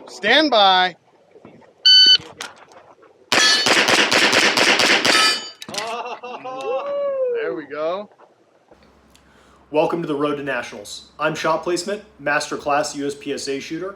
Stand by. There we go. Welcome to the Road to Nationals. I'm Shot Placement, Masterclass USPSA shooter.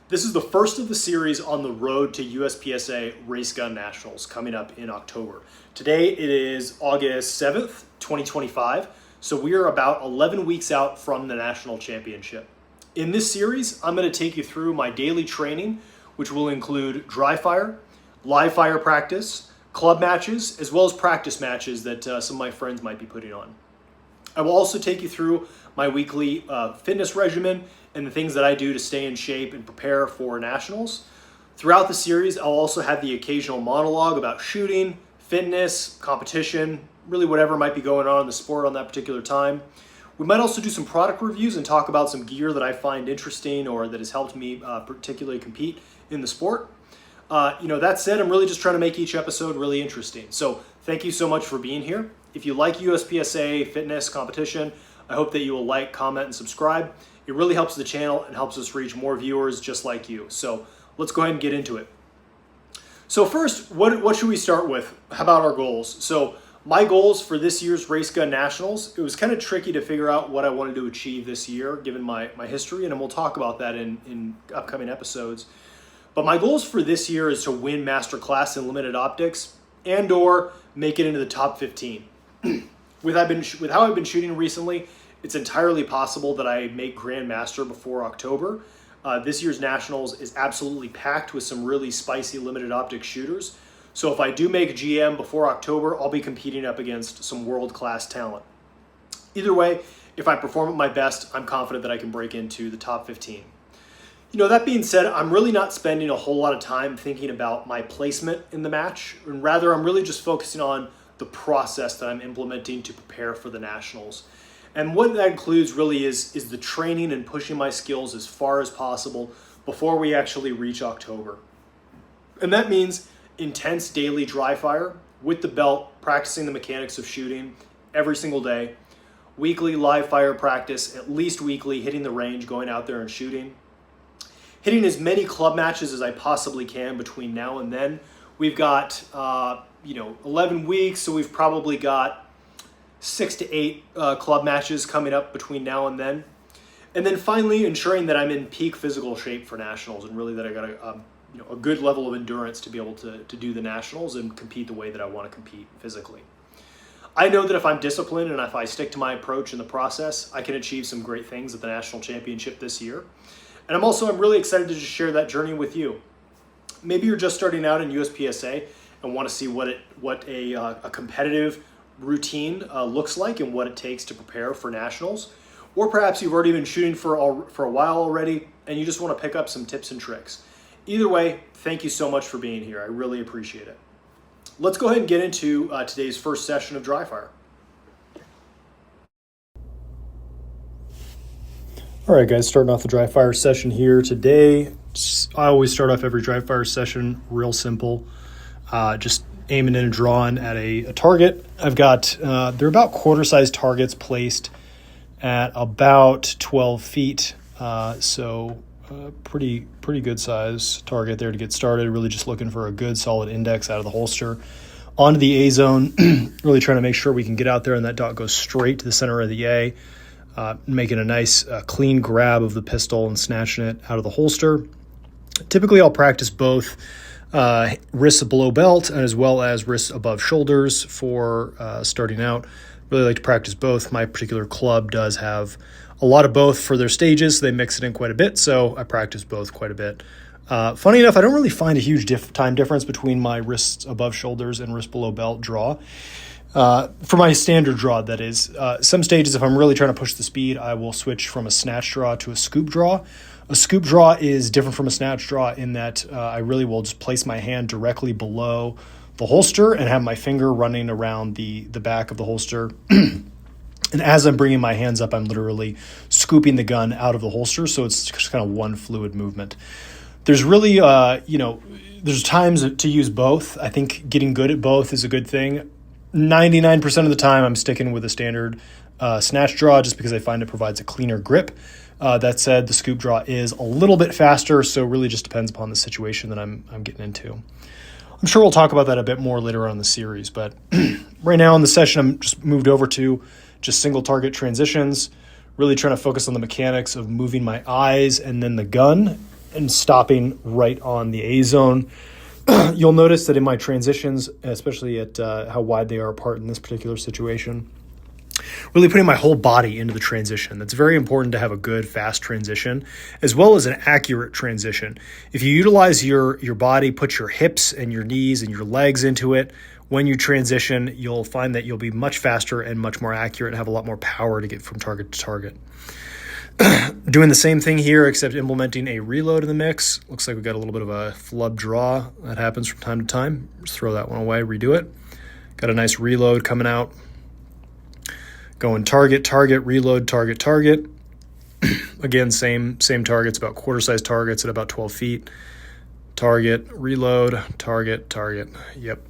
This is the first of the series on the road to USPSA Race Gun Nationals coming up in October. Today it is August 7th, 2025, so we are about 11 weeks out from the National Championship. In this series, I'm going to take you through my daily training, which will include dry fire, live fire practice, club matches, as well as practice matches that some of my friends might be putting on. I will also take you through my weekly fitness regimen and the things that I do to stay in shape and prepare for nationals. Throughout the series, I'll also have the occasional monologue about shooting, fitness, competition, really whatever might be going on in the sport on that particular time. We might also do some product reviews and talk about some gear that I find interesting or that has helped me particularly compete in the sport. That said, I'm really just trying to make each episode really interesting. So thank you so much for being here. If you like USPSA fitness competition, I hope that you will like, comment, and subscribe. It really helps the channel and helps us reach more viewers just like you. So let's go ahead and get into it. So first, what should we start with? How about our goals? So my goals for this year's Race Gun Nationals, it was kind of tricky to figure out what I wanted to achieve this year, given my history, and we'll talk about that in upcoming episodes. But my goals for this year is to win Masterclass in limited optics and or make it into the top 15. With how I've been shooting recently, it's entirely possible that I make Grandmaster before October. This year's Nationals is absolutely packed with some really spicy limited optic shooters. So if I do make GM before October, I'll be competing up against some world-class talent. Either way, if I perform at my best, I'm confident that I can break into the top 15. That being said, I'm really not spending a whole lot of time thinking about my placement in the match, and rather I'm really just focusing on the process that I'm implementing to prepare for the Nationals. And what that includes really is the training and pushing my skills as far as possible before we actually reach October. And that means intense daily dry fire with the belt, practicing the mechanics of shooting every single day, weekly live fire practice, at least weekly, hitting the range, going out there and shooting, hitting as many club matches as I possibly can between now and then. We've got 11 weeks, so we've probably got 6 to 8 club matches coming up between now and then. And then finally, ensuring that I'm in peak physical shape for Nationals and really that I got a good level of endurance to be able to do the Nationals and compete the way that I want to compete physically. I know that if I'm disciplined and if I stick to my approach in the process, I can achieve some great things at the National Championship this year. And I'm really excited to just share that journey with you. Maybe you're just starting out in USPSA and want to see what a competitive routine looks like and what it takes to prepare for Nationals. Or perhaps you've already been shooting for a while already and you just want to pick up some tips and tricks. Either way, thank you so much for being here. I really appreciate it. Let's go ahead and get into today's first session of dry fire. All right, guys, starting off the dry fire session here today. I always start off every dry fire session real simple, just aiming in and drawing at a target. I've got, they're about quarter-sized targets placed at about 12 feet, so pretty good size target there to get started. Really just looking for a good solid index out of the holster. Onto the A zone, really trying to make sure we can get out there and that dot goes straight to the center of the A. Making a nice clean grab of the pistol and snatching it out of the holster. Typically, I'll practice both wrists below belt as well as wrists above shoulders for starting out. Really like to practice both. My particular club does have a lot of both for their stages. They mix it in quite a bit, so I practice both quite a bit. Funny enough, I don't really find a huge time difference between my wrists above shoulders and wrists below belt draw. For my standard draw, that is. Some stages, if I'm really trying to push the speed, I will switch from a snatch draw to a scoop draw. A scoop draw is different from a snatch draw in that I really will just place my hand directly below the holster and have my finger running around the back of the holster. And as I'm bringing my hands up, I'm literally scooping the gun out of the holster, so it's just kind of one fluid movement. There's really, there's times to use both. I think getting good at both is a good thing. 99% of the time, I'm sticking with a standard snatch draw just because I find it provides a cleaner grip. That said, the scoop draw is a little bit faster, so it really just depends upon the situation that I'm getting into. I'm sure we'll talk about that a bit more later on in the series, but right now in the session, I'm just moved over to just single target transitions, really trying to focus on the mechanics of moving my eyes and then the gun and stopping right on the A zone. You'll notice that in my transitions, especially at how wide they are apart in this particular situation, really putting my whole body into the transition. That's very important to have a good, fast transition, as well as an accurate transition. If you utilize your body, put your hips and your knees and your legs into it, when you transition, you'll find that you'll be much faster and much more accurate and have a lot more power to get from target to target. Doing the same thing here, except implementing a reload in the mix. Looks like we got a little bit of a flub draw that happens from time to time. Just throw that one away, redo it. Got a nice reload coming out. Going target, target, reload, target, target. Again, same targets, about quarter-size targets at about 12 feet. Target, reload, target, target. Yep,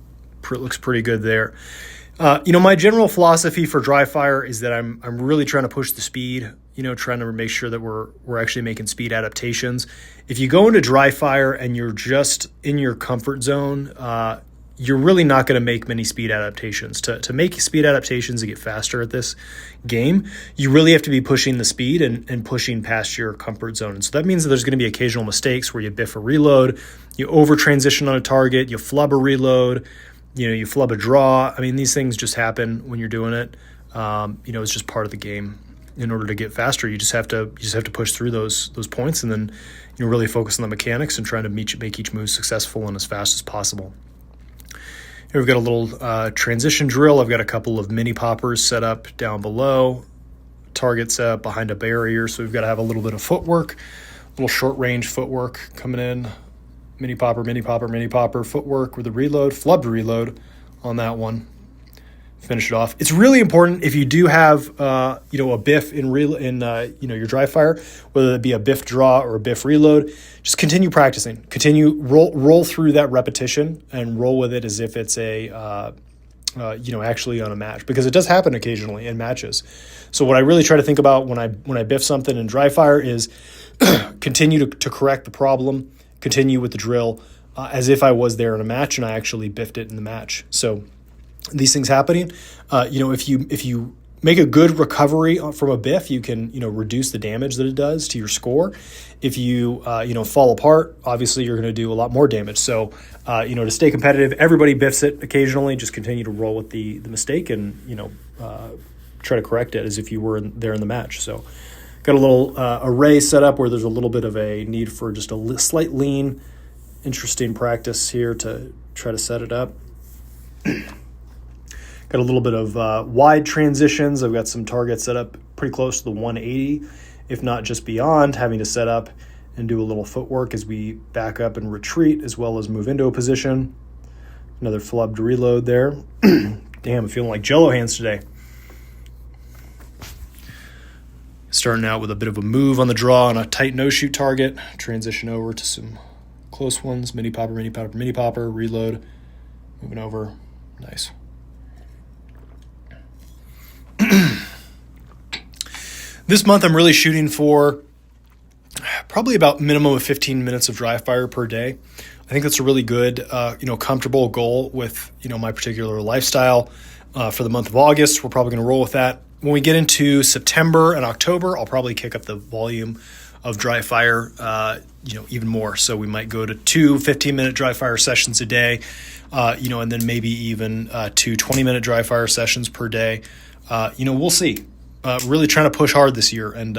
looks pretty good there. My general philosophy for dry fire is that I'm really trying to push the speed, trying to make sure that we're actually making speed adaptations. If you go into dry fire and you're just in your comfort zone, you're really not going to make many speed adaptations. To make speed adaptations and get faster at this game, you really have to be pushing the speed and pushing past your comfort zone. And so that means that there's going to be occasional mistakes where you biff a reload, you over transition on a target, you flub a reload, you flub a draw. I mean, these things just happen when you're doing it. It's just part of the game. In order to get faster, you just have to push through those points, and then really focus on the mechanics and trying to make each move successful and as fast as possible. Here we've got a little transition drill. I've got a couple of mini poppers set up down below. Targets behind a barrier, so we've got to have a little bit of footwork, a little short range footwork coming in. Mini popper, mini popper, mini popper, footwork with a reload, flubbed reload on that one. Finish it off. It's really important if you do have a biff in your dry fire, whether it be a biff draw or a biff reload, just continue practicing. Continue roll through that repetition and roll with it as if it's actually on a match, because it does happen occasionally in matches. So what I really try to think about when I biff something in dry fire is continue to correct the problem. Continue with the drill as if I was there in a match and I actually biffed it in the match. So these things happening, if you make a good recovery from a biff, you can reduce the damage that it does to your score. If you fall apart, obviously you're going to do a lot more damage. So to stay competitive, everybody biffs it occasionally. Just continue to roll with the mistake and try to correct it as if you were there in the match. So got a little array set up where there's a little bit of a need for just a slight lean. Interesting practice here to try to set it up. Got a little bit of wide transitions. I've got some targets set up pretty close to the 180, if not just beyond, having to set up and do a little footwork as we back up and retreat, as well as move into a position. Another flubbed reload there. Damn, I'm feeling like Jello hands today. Starting out with a bit of a move on the draw on a tight no-shoot target. Transition over to some close ones. Mini popper, mini popper, mini popper. Reload. Moving over. Nice. This month I'm really shooting for probably about minimum of 15 minutes of dry fire per day. I think that's a really good, comfortable goal with, my particular lifestyle. For the month of August, we're probably going to roll with that. When we get into September and October, I'll probably kick up the volume of dry fire, even more. So we might go to 2 15-minute dry fire sessions a day, and then maybe even 2 20-minute dry fire sessions per day. We'll see. Really trying to push hard this year and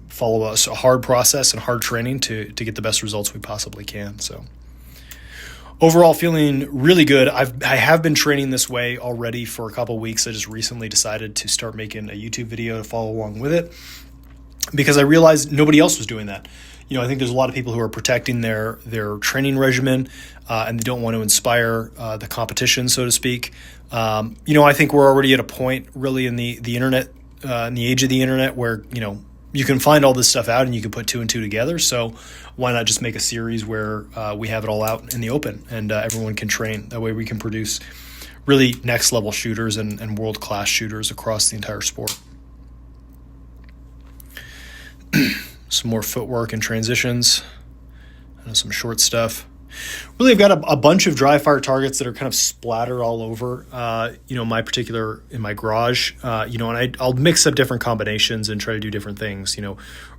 follow a hard process and hard training to get the best results we possibly can. So overall, feeling really good. I have been training this way already for a couple weeks. I just recently decided to start making a YouTube video to follow along with it because I realized nobody else was doing that. I think there's a lot of people who are protecting their training regimen and they don't want to inspire the competition, so to speak. I think we're already at a point really in the internet, in the age of the internet where, you can find all this stuff out and you can put 2 and 2 together. So why not just make a series where we have it all out in the open and everyone can train. That way we can produce really next level shooters and world-class shooters across the entire sport. Some more footwork and transitions, and some short stuff. Really, I've got a bunch of dry fire targets that are kind of splattered all over, in my garage, and I'll mix up different combinations and try to do different things,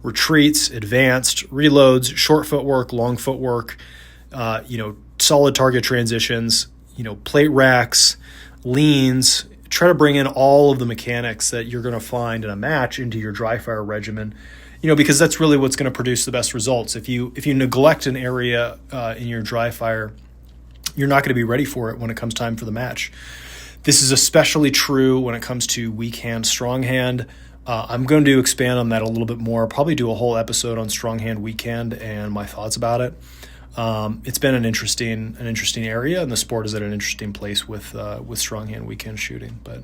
retreats, advanced, reloads, short footwork, long footwork, solid target transitions, plate racks, leans, try to bring in all of the mechanics that you're going to find in a match into your dry fire regimen. Because that's really what's going to produce the best results. If you neglect an area in your dry fire, you're not going to be ready for it when it comes time for the match. This is especially true when it comes to weak hand, strong hand. I'm going to expand on that a little bit more. Probably do a whole episode on strong hand, weak hand, and my thoughts about it. It's been an interesting area, and the sport is at an interesting place with strong hand, weak hand shooting. But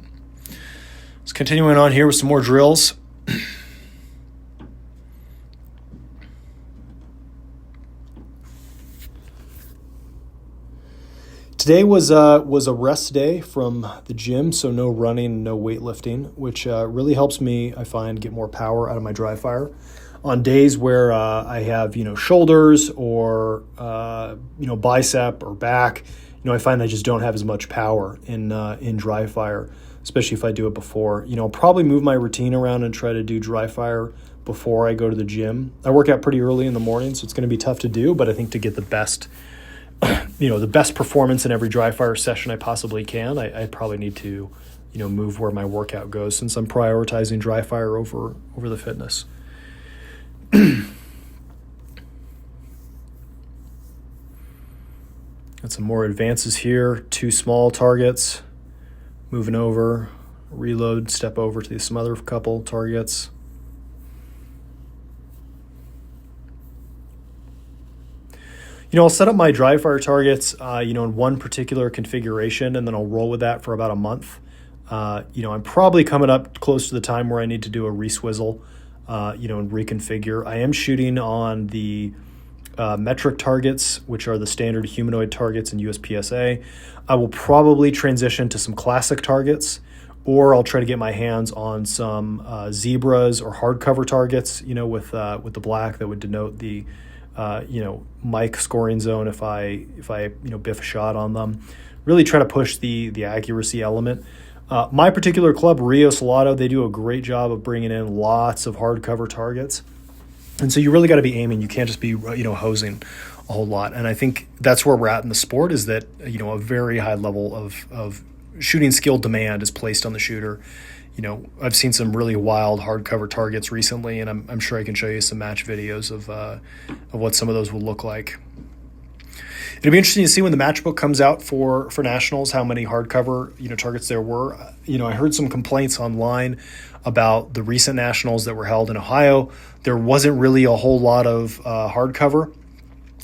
let's continuing on here with some more drills. Today was a rest day from the gym, so no running, no weightlifting, which really helps me, I find, get more power out of my dry fire. On days where I have, shoulders or, bicep or back, I find I just don't have as much power in dry fire, especially if I do it before. I'll probably move my routine around and try to do dry fire before I go to the gym. I work out pretty early in the morning, so it's going to be tough to do, but I think to get the best performance in every dry fire session I possibly can, I probably need to, move where my workout goes, since I'm prioritizing dry fire over the fitness. Got some more advances here. 2 small targets, moving over, reload, step over to some other couple targets. I'll set up my dry fire targets, in one particular configuration, and then I'll roll with that for about a month. I'm probably coming up close to the time where I need to do a reswizzle, and reconfigure. I am shooting on the metric targets, which are the standard humanoid targets in USPSA. I will probably transition to some classic targets, or I'll try to get my hands on some zebras or hardcover targets, with the black that would denote the mic scoring zone if I biff a shot on them. Really try to push the accuracy element. My particular club, Rio Salado, they do a great job of bringing in lots of hardcover targets. And so you really got to be aiming. You can't just be, hosing a whole lot. And I think that's where we're at in the sport, is that, a very high level of shooting skill demand is placed on the shooter. I've seen some really wild hardcover targets recently, and I'm sure I can show you some match videos of what some of those will look like. It'll be interesting to see when the matchbook comes out for nationals, how many hardcover targets there were. I heard some complaints online about the recent nationals that were held in Ohio. There wasn't really a whole lot of hardcover.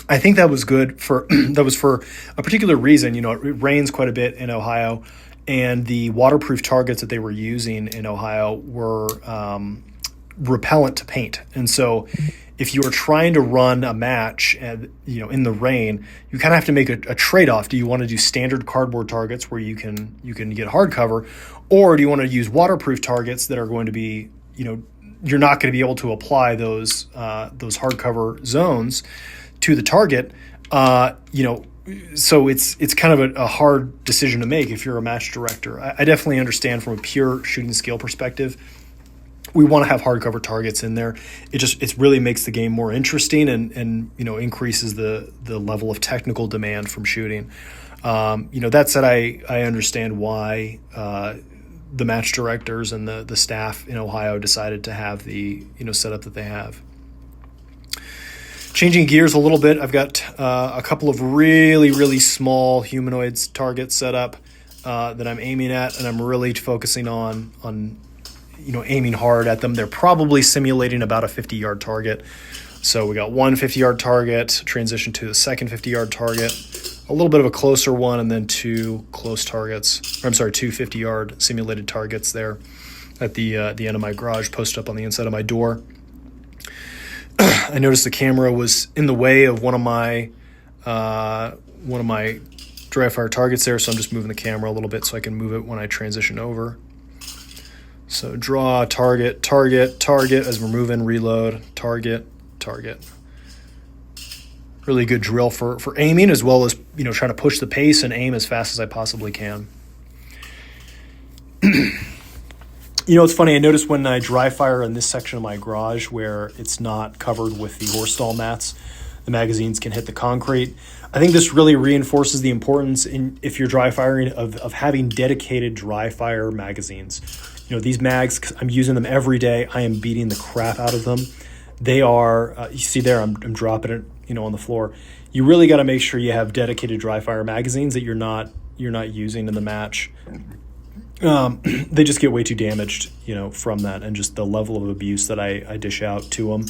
I think that was good for a particular reason. It rains quite a bit in Ohio, and the waterproof targets that they were using in Ohio were repellent to paint. And so if you were trying to run a match in the rain, you kind of have to make a trade-off. Do you want to do standard cardboard targets where you can get hardcover, or do you want to use waterproof targets that are going to be, you're not going to be able to apply those hardcover zones to the target, so it's kind of a hard decision to make if you're a match director. I definitely understand from a pure shooting skill perspective, we want to have hardcover targets in there. It really makes the game more interesting and increases the level of technical demand from shooting. That said, I understand why the match directors and the staff in Ohio decided to have the setup that they have. Changing gears a little bit, I've got a couple of really, really small humanoids targets set up that I'm aiming at, and I'm really focusing on aiming hard at them. They're probably simulating about a 50-yard target. So we got one 50-yard target, transition to the second 50-yard target, a little bit of a closer one, and then two close targets. Two 50-yard simulated targets there at the end of my garage, posted up on the inside of my door. I noticed the camera was in the way of one of my dry fire targets there, so I'm just moving the camera a little bit so I can move it when I transition over. So draw, target, target, target as we're moving, reload, target, target. Really good drill for aiming, as well as, trying to push the pace and aim as fast as I possibly can. It's funny. I noticed when I dry fire in this section of my garage where it's not covered with the horse stall mats, the magazines can hit the concrete. I think this really reinforces the importance if you're dry firing of having dedicated dry fire magazines. These mags, I'm using them every day. I am beating the crap out of them. They are, you see there, I'm dropping it, on the floor. You really got to make sure you have dedicated dry fire magazines that you're not using in the match. They just get way too damaged, from that, and just the level of abuse that I dish out to them,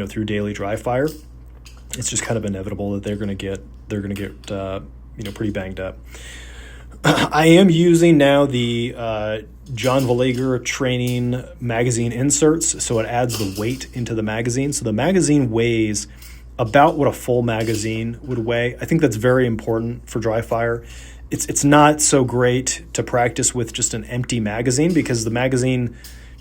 through daily dry fire. It's just kind of inevitable that they're going to get pretty banged up. I am using now the John Villagre training magazine inserts, so it adds the weight into the magazine. So the magazine weighs about what a full magazine would weigh. I think that's very important for dry fire. It's not so great to practice with just an empty magazine, because the magazine,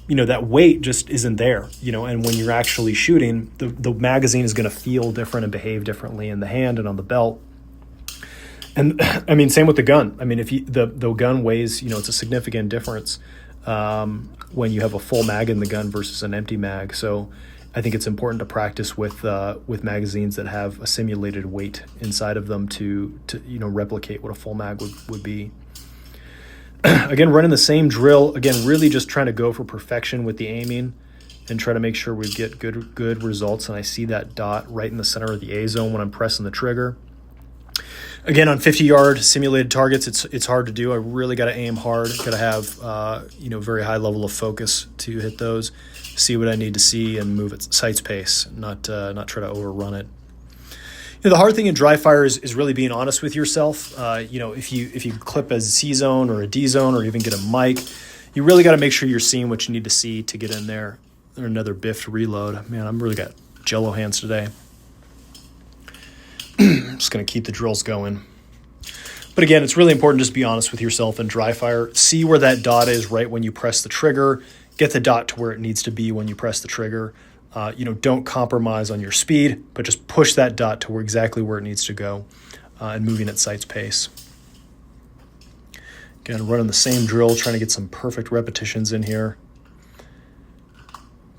that weight just isn't there, and when you're actually shooting, the magazine is going to feel different and behave differently in the hand and on the belt. And I mean, same with the gun. I mean, if the gun weighs, it's a significant difference when you have a full mag in the gun versus an empty mag. So I think it's important to practice with magazines that have a simulated weight inside of them to replicate what a full mag would be. Again, running the same drill. Again, really just trying to go for perfection with the aiming and try to make sure we get good results. And I see that dot right in the center of the A zone when I'm pressing the trigger. Again, on 50-yard simulated targets, it's hard to do. I really got to aim hard. Got to have very high level of focus to hit those. See what I need to see and move at sights pace, not try to overrun it. The hard thing in dry fire is really being honest with yourself. If you clip a C zone or a D zone or even get a mic, you really got to make sure you're seeing what you need to see to get in there. Or another biffed reload. Man, I'm really got jello hands today. I'm just going to keep the drills going. But again, it's really important just to be honest with yourself in dry fire. See where that dot is right when you press the trigger. Get the dot to where it needs to be when you press the trigger. Don't compromise on your speed, but just push that dot to exactly where it needs to go and moving at sights pace. Again, running the same drill, trying to get some perfect repetitions in here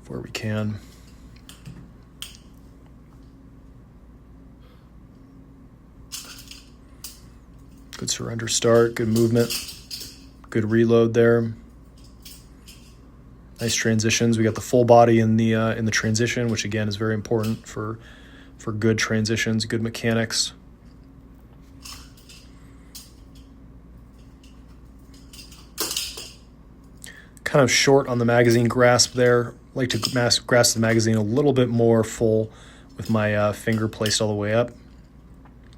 where we can. Good surrender start, good movement, good reload there. Nice transitions. We got the full body in the transition, which again is very important for good transitions, good mechanics. Kind of short on the magazine grasp there. Like to grasp the magazine a little bit more full with my finger placed all the way up.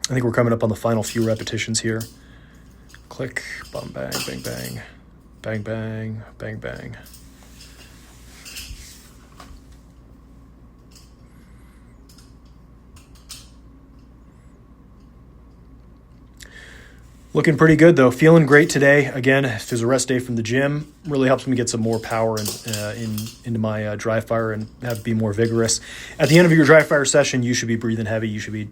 I think we're coming up on the final few repetitions here. Click, bum, bang, bang, bang, bang, bang, bang, bang. Looking pretty good, though. Feeling great today. Again, if there's a rest day from the gym, really helps me get some more power into my dry fire and be more vigorous. At the end of your dry fire session, you should be breathing heavy. You should be,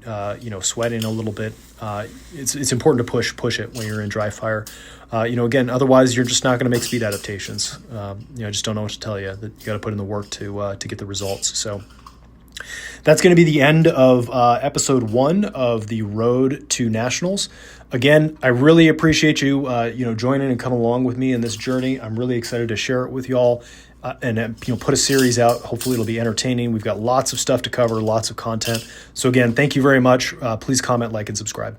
sweating a little bit. It's important to push it when you're in dry fire. Again, otherwise you're just not going to make speed adaptations. I just don't know what to tell you. That you got to put in the work to get the results. So that's going to be the end of episode 1 of the Road to Nationals. Again, I really appreciate you, joining and coming along with me in this journey. I'm really excited to share it with y'all and put a series out. Hopefully it'll be entertaining. We've got lots of stuff to cover, lots of content. So again, thank you very much. Please comment, like, and subscribe.